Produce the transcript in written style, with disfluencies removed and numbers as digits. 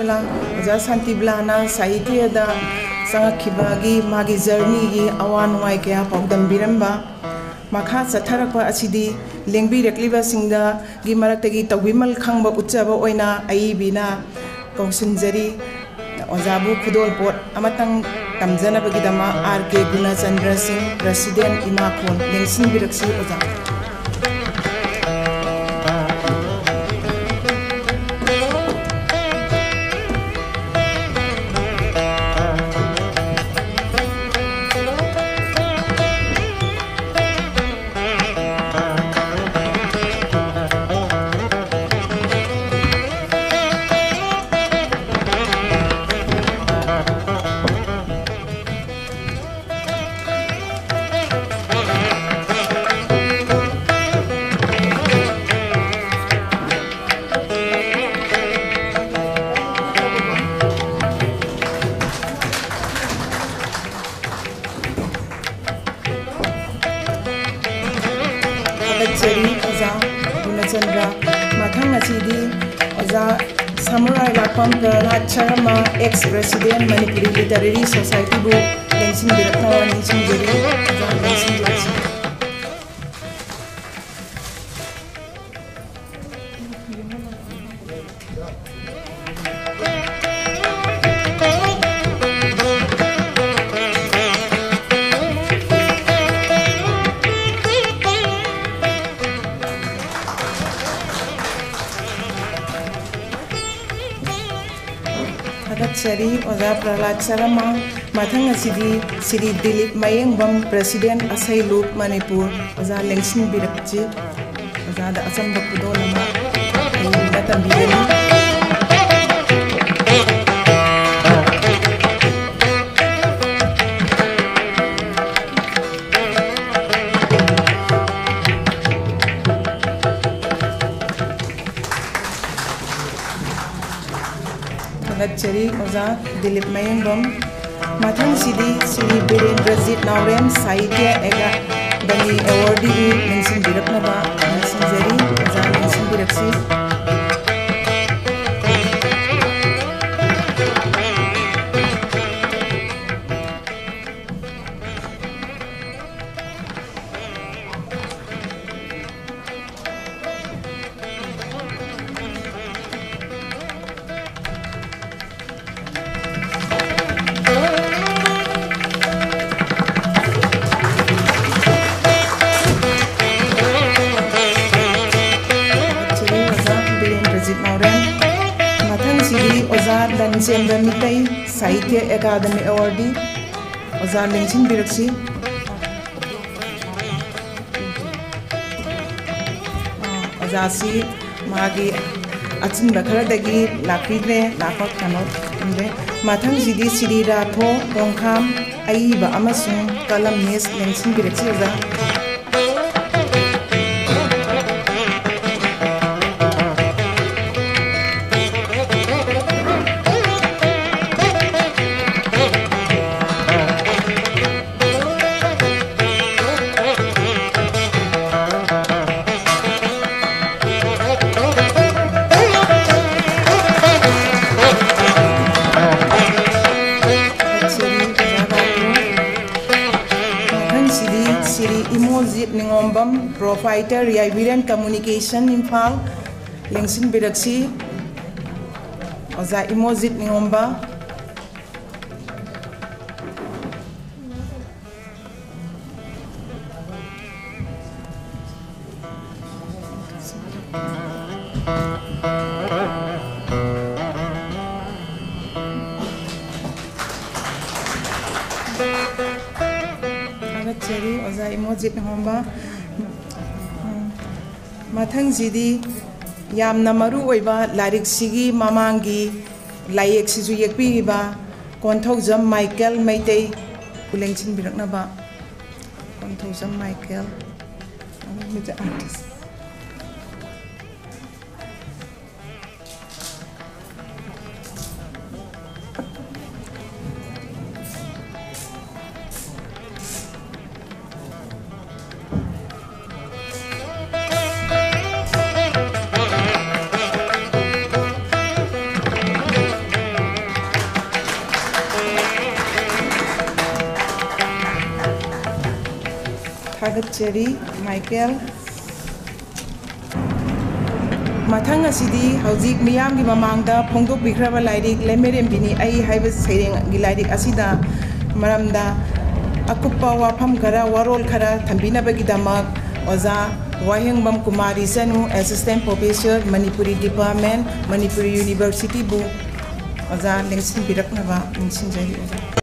Santibla oja Santibla na sahiत्य da sangakibagi magi journey gi awan wai kya pawdam biramba makha chatharakpa asidi lengbi rekliba singda gi maraktagi tawbimal khangba utchaba oina aibina kausinjari ojabu khudol pot amatang tamjanabagi dama RK Gunachandra Singh President Imakhon lengsin biraksi oja Cheri oja Gunachandra mathang achidi oja Samurai Lakpam Prahlad Sharma ex-president Manipuri Literary Society bu lengsin birakna lengsin jeri oja lengsin jeri Cheri oja Prahlad Sharma mathang asidi Sri Dilip Mayengbam President Asai Loop Manipur oja lengsin birakchi oja da achamba khudolama ayina tambigani Cheri oja Dilip Mayengbam mathang sidi Sri Birendrajit Nauren Sahitya Akademi Awardee lengsin birakna ba lengsin jeri oja lengsin biraksi Chandra Mitai Sahitya Akademi Awardee oja lengsin biraksi oja si magi achinba kharadagi lakpidre lapak kanot inde mathang sidi Sri Ratho Tongkham aiba amasung kalam nes lengsin biraksi oja Proprietor Yaibiran Communication Imphal lengsin biraksi oja Imojit Ningomba Cheri oja Imojit Ningomba mathang sidi yamna maru oiba larik sigi mamangi layek sisu yekpi ba Konthaujam Michael Maitei ulengsin birakna ba Konthaujam Michael artist थागतचरी Michael मथंग असिदी हौजिक मियाम की ममांगदा फोंदोकबिख्रबा lyric लेमेरेमबिनी आई HYBE सैरेंग की lyric असिदा मरमदा अकुप्पा वाफम खरा वारोल खरा थंबिनबगिदमक ओजा Wahengbam Kumari Sanu assistant professor Manipuri department Manipuri University बु ओजा लेंसिन बिरकनबा निसिंजरी।